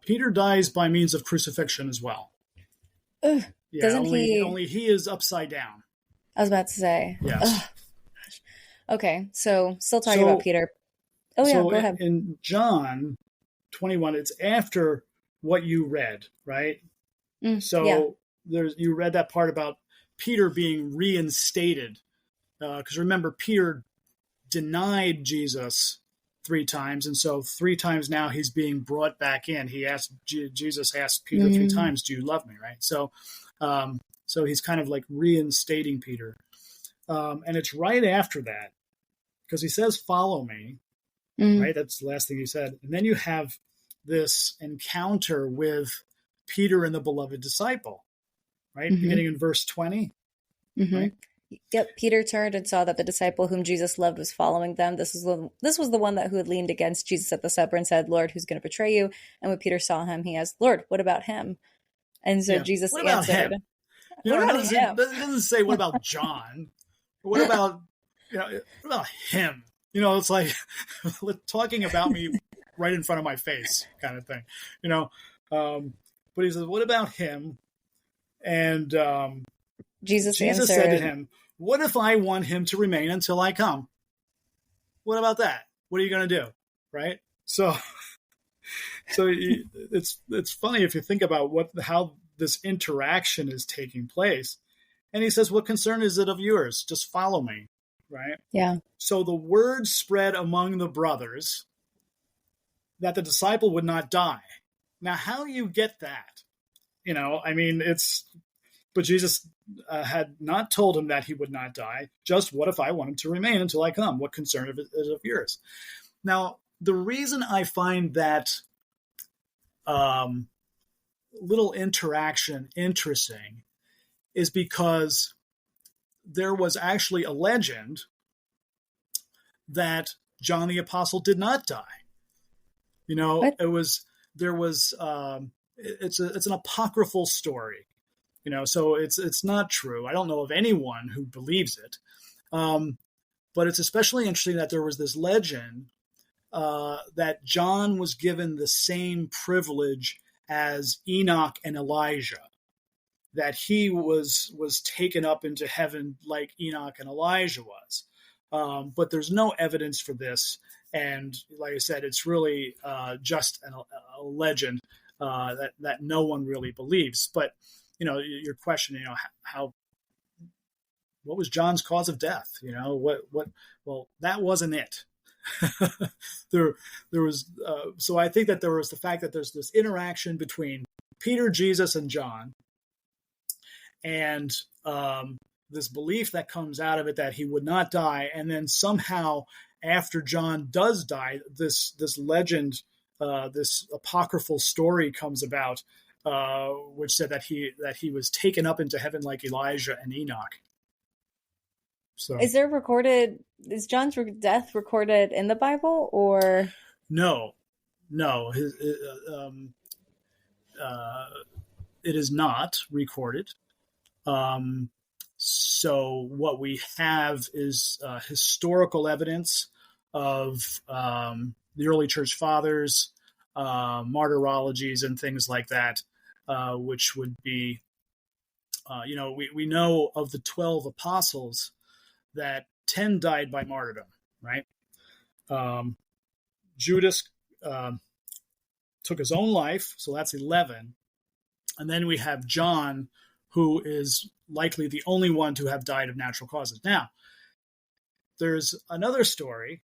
Peter dies by means of crucifixion as well. Ugh, Yeah, doesn't he? Only he is upside down. I was about to say. Yes. Ugh. Okay, so still talking about Peter. Oh, yeah, go ahead. In John 21, it's after what you read, right? So you read that part about Peter being reinstated. Because remember, Peter denied Jesus 3 times. And so 3 times now he's being brought back in. Jesus asked Peter 3 times, do you love me? Right. So he's kind of like reinstating Peter. And it's right after that, because he says, follow me. Right. That's the last thing he said. And then you have this encounter with Peter and the beloved disciple, right? Beginning in verse 20. Right. Yep. Peter turned and saw that the disciple whom Jesus loved was following them. This was the one who had leaned against Jesus at the supper and said, Lord, who's going to betray you? And when Peter saw him, he asked, Lord, what about him? And so Jesus answered, him? It doesn't say, what about John? What about, what about him? It's like talking about me right in front of my face kind of thing, but he says, what about him? And Jesus answered, said to him, what if I want him to remain until I come? What about that? What are you going to do? Right. So it's funny if you think about how this interaction is taking place. And he says, what concern is it of yours? Just follow me. right? Yeah. So the word spread among the brothers that the disciple would not die. Now, how do you get that? I mean, but Jesus had not told him that he would not die. Just what if I want him to remain until I come? What concern is of yours? Now, the reason I find that little interaction interesting is because there was actually a legend that John the Apostle did not die. What? It's an apocryphal story, so it's not true. I don't know of anyone who believes it. But it's especially interesting that there was this legend that John was given the same privilege as Enoch and Elijah, that he was taken up into heaven like Enoch and Elijah was. But there's no evidence for this. And like I said, it's really just a legend that no one really believes. But, your question, what was John's cause of death? Well, that wasn't it. there was, so I think that there was the fact that there's this interaction between Peter, Jesus, and John, and this belief that comes out of it that he would not die, and then somehow after John does die, this legend, this apocryphal story comes about, which said that he was taken up into heaven like Elijah and Enoch. So Is John's death recorded in the Bible, or no, it is not recorded. So what we have is historical evidence of the early church fathers, martyrologies, and things like that, which would be, we know of the 12 apostles that 10 died by martyrdom, right? Judas took his own life, so that's 11. And then we have John, who is likely the only one to have died of natural causes. Now, there's another story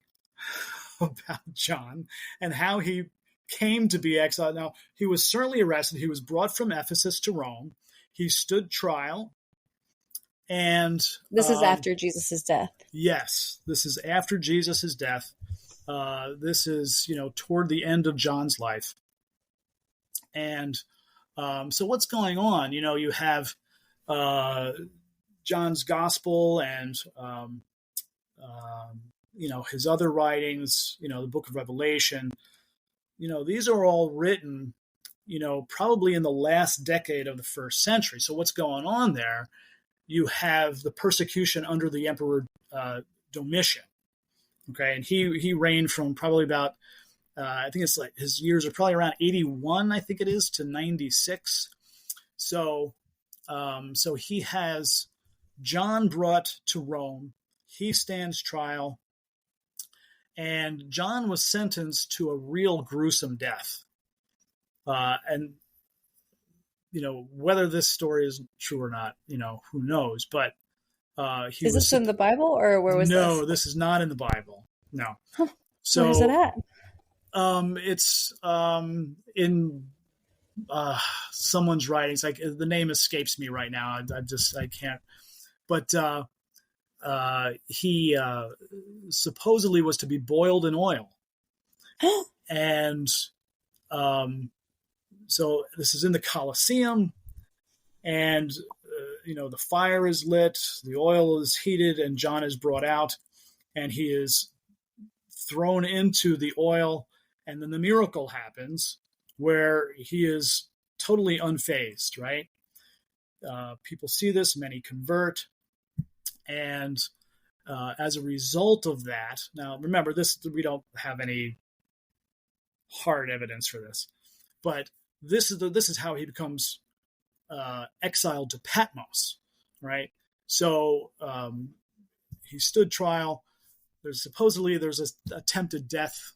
about John and how he came to be exiled. Now, he was certainly arrested. He was brought from Ephesus to Rome. He stood trial. And this is after Jesus' death? Yes, this is after Jesus' death. This is, toward the end of John's life. And so what's going on? You have John's gospel and, his other writings, the book of Revelation. These are all written, probably in the last decade of the first century. So what's going on there? You have the persecution under the Emperor Domitian. Okay, and he reigned from probably about, I think it's like his years are probably around 81, I think it is, to 96. So he has John brought to Rome. He stands trial, and John was sentenced to a real gruesome death. And whether this story is true or not, who knows? But is this in the Bible, or where was this? No, this is not in the Bible. No. Huh. So where's it at? It's in someone's writings. Like, the name escapes me right now. I can't. But he supposedly was to be boiled in oil, and so this is in the Colosseum, and the fire is lit, the oil is heated, and John is brought out, and he is thrown into the oil, and then the miracle happens where he is totally unfazed, right? People see this, many convert, and as a result of that, now remember, we don't have any hard evidence for this, but this is how he becomes exiled to Patmos, right? So he stood trial. There's an attempted death,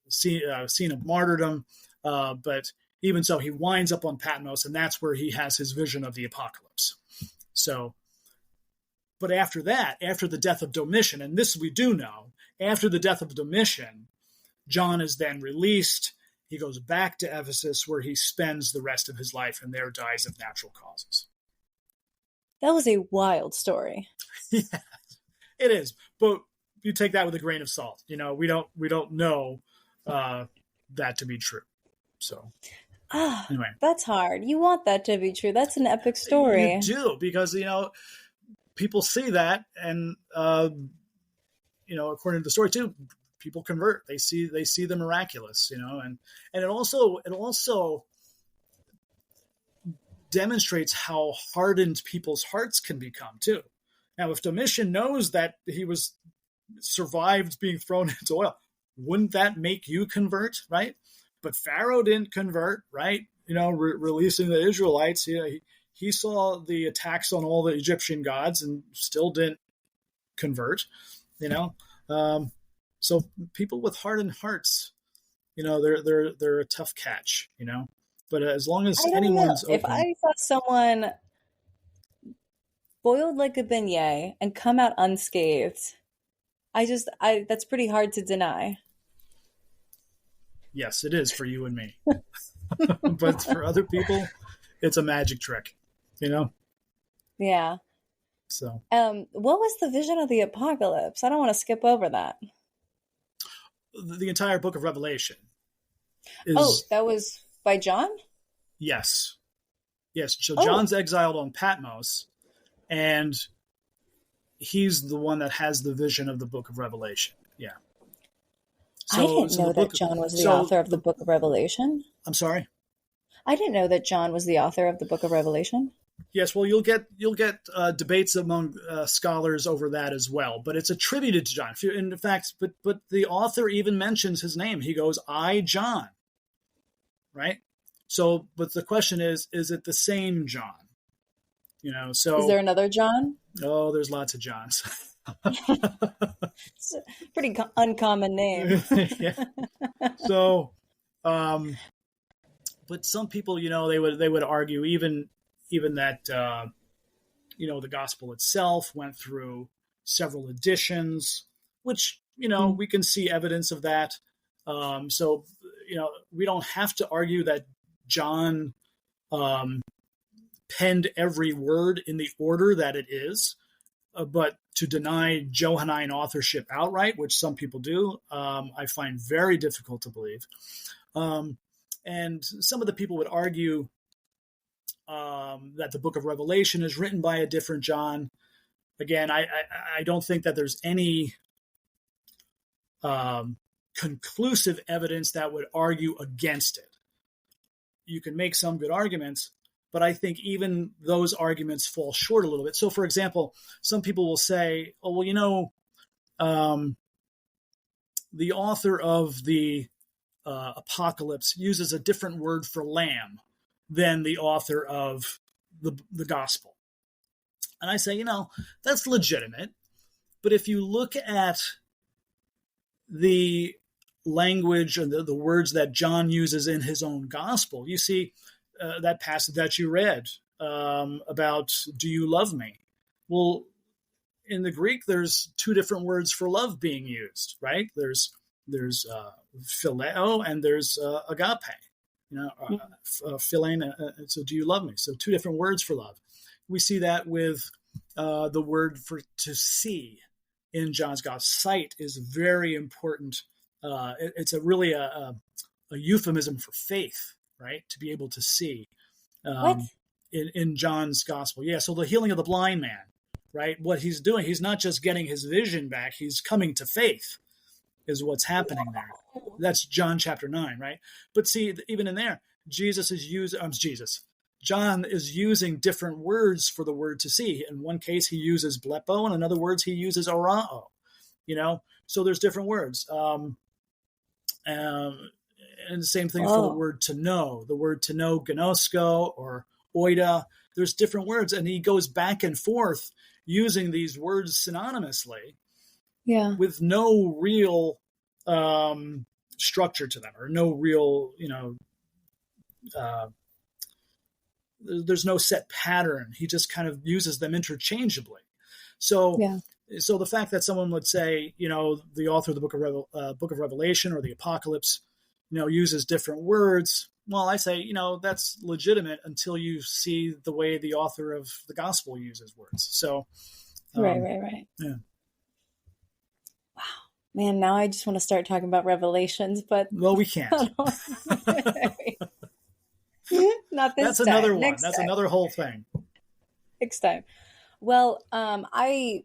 scene of martyrdom, but even so, he winds up on Patmos, and that's where he has his vision of the apocalypse. So, but after that, after the death of Domitian, and this we do know, after the death of Domitian, John is then released. He goes back to Ephesus, where he spends the rest of his life, and there dies of natural causes. That was a wild story. Yeah, it is, but you take that with a grain of salt. We don't know that to be true. So anyway, that's hard. You want that to be true. That's an epic story. You do, because people see that, and according to the story too, people convert. They see the miraculous, and it also demonstrates how hardened people's hearts can become too. Now, if Domitian knows that he survived being thrown into oil, wouldn't that make you convert, right? But Pharaoh didn't convert, right? Releasing the Israelites. He saw the attacks on all the Egyptian gods and still didn't convert, So people with hardened hearts, they're a tough catch, But as long as anyone's open, if I saw someone boiled like a beignet and come out unscathed, that's pretty hard to deny. Yes, it is for you and me. But for other people, it's a magic trick, Yeah. So, what was the vision of the apocalypse? I don't want to skip over that. The entire book of Revelation. That was by John? Yes. So John's exiled on Patmos, and he's the one that has the vision of the book of Revelation. Yeah. I didn't know that John was the author of the book of Revelation. I'm sorry? I didn't know that John was the author of the book of Revelation. Yes, well, you'll get debates among scholars over that as well, but it's attributed to John. In fact, but the author even mentions his name. He goes, "I, John," right? So, but the question is it the same John? So is there another John? Oh, there's lots of Johns. It's a pretty uncommon name. Yeah. So, but some people, they would argue even that the gospel itself went through several editions, which we can see evidence of that. So we don't have to argue that John penned every word in the order that it is, but to deny Johannine authorship outright, which some people do, I find very difficult to believe. And some of the people would argue that the book of Revelation is written by a different John. Again, I don't think that there's any conclusive evidence that would argue against it. You can make some good arguments, but I think even those arguments fall short a little bit. So, for example, some people will say, "Oh, well, the author of the Apocalypse uses a different word for lamb than the author of the gospel." And I say, that's legitimate. But if you look at the language and the words that John uses in his own gospel, you see that passage that you read about, "Do you love me?" Well, in the Greek, there's two different words for love being used, right? There's phileo and there's agape. Philein, so do you love me? So two different words for love. We see that with the word for to see in John's gospel. Sight is very important. It's really a euphemism for faith, right? To be able to see in John's gospel. Yeah, so the healing of the blind man, right? What he's doing, he's not just getting his vision back, he's coming to faith is what's happening there. That's John chapter 9, right? But see, even in there, John is using different words for the word to see. In one case, he uses blepo, and in other words, he uses orao. So there's different words. And the same thing for the word to know. The word to know, gnosko or oida. There's different words, and he goes back and forth using these words synonymously, with no real structure to them, or no real, there's no set pattern. He just kind of uses them interchangeably. So, Yeah. so the fact that someone would say, the author of the Book of Revelation or the Apocalypse, uses different words. Well, I say, that's legitimate until you see the way the author of the Gospel uses words. So, Right. Yeah. Wow, man! Now I just want to start talking about Revelations, but Well, we can't. Not this That's time. another one. Next That's time. another whole thing. Next time. Well, I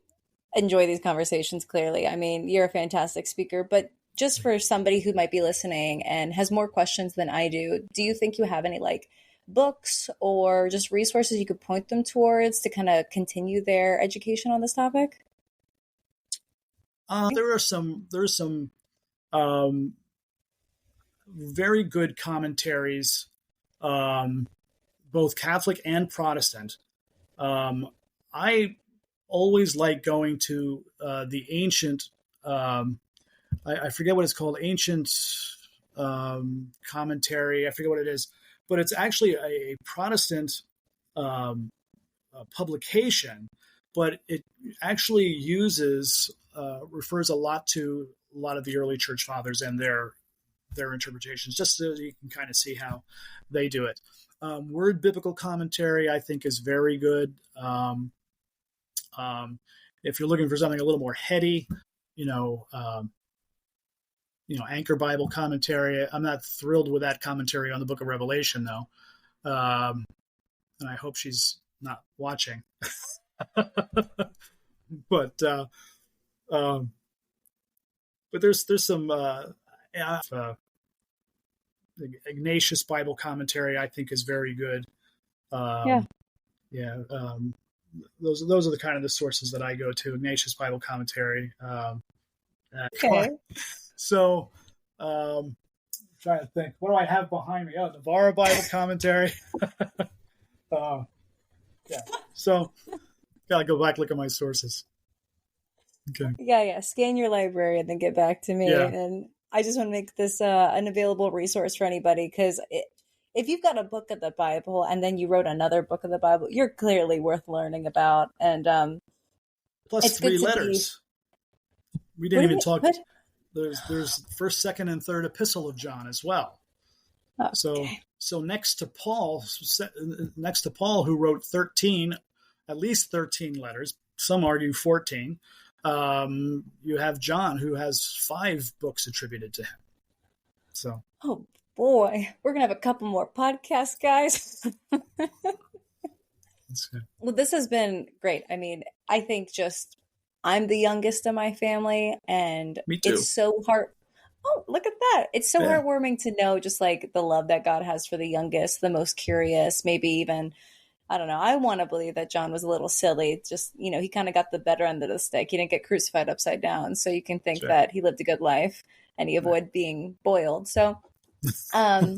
enjoy these conversations. Clearly, I mean, you're a fantastic speaker, but just for somebody who might be listening and has more questions than I do you think you have any like books or just resources you could point them towards to kind of continue their education on this topic? There are some very good commentaries, both Catholic and Protestant. I always like going to the ancient. I forget what it's called. Ancient commentary. I forget what it is, but it's actually a Protestant publication, but it actually refers a lot to a lot of the early church fathers and their interpretations, just so you can kind of see how they do it. Word biblical commentary, I think, is very good. If you're looking for something a little more heady, Anchor Bible commentary. I'm not thrilled with that commentary on the Book of Revelation, though, and I hope she's not watching. But there's some Ignatius Bible commentary, I think, is very good. Those are the kind of the sources that I go to. Ignatius Bible commentary. Okay. So, trying to think, what do I have behind me? Oh, Navarro Bible commentary. So, gotta go back, look at my sources. Okay. Yeah. Scan your library and then get back to me. Yeah. And I just want to make this an available resource for anybody, because if you've got a book of the Bible and then you wrote another book of the Bible, you're clearly worth learning about. And plus it's 3 letters. We didn't even talk. What? There's first, second, and third epistle of John as well. Okay. So next to Paul, who wrote at least 13 letters, some argue 14. You have John, who has 5 books attributed to him. So. Oh boy, we're gonna have a couple more podcasts, guys. That's good. Well, this has been great. I mean, I think I'm the youngest of my family, and Me too. It's so hard. Oh, look at that. It's so heartwarming to know just like the love that God has for the youngest, the most curious, maybe even, I don't know. I want to believe that John was a little silly. Just, he kind of got the better end of the stick. He didn't get crucified upside down. So you can think that he lived a good life and he avoided being boiled. So, I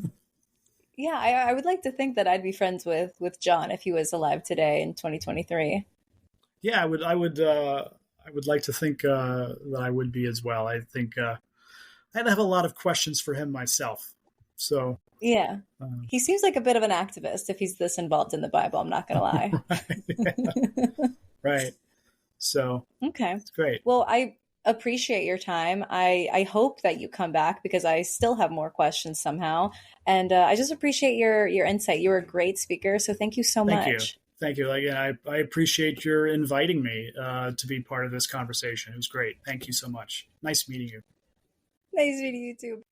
would like to think that I'd be friends with John if he was alive today in 2023. Yeah, I would like to think that I would be as well. I think I'd have a lot of questions for him myself. So yeah, he seems like a bit of an activist if he's this involved in the Bible. I'm not going to lie. Right. So okay, it's great. Well, I appreciate your time. I hope that you come back because I still have more questions somehow, and I just appreciate your insight. You're a great speaker, so thank you so much. Thank you. Again, I appreciate your inviting me to be part of this conversation. It was great. Thank you so much. Nice meeting you. Nice meeting you too.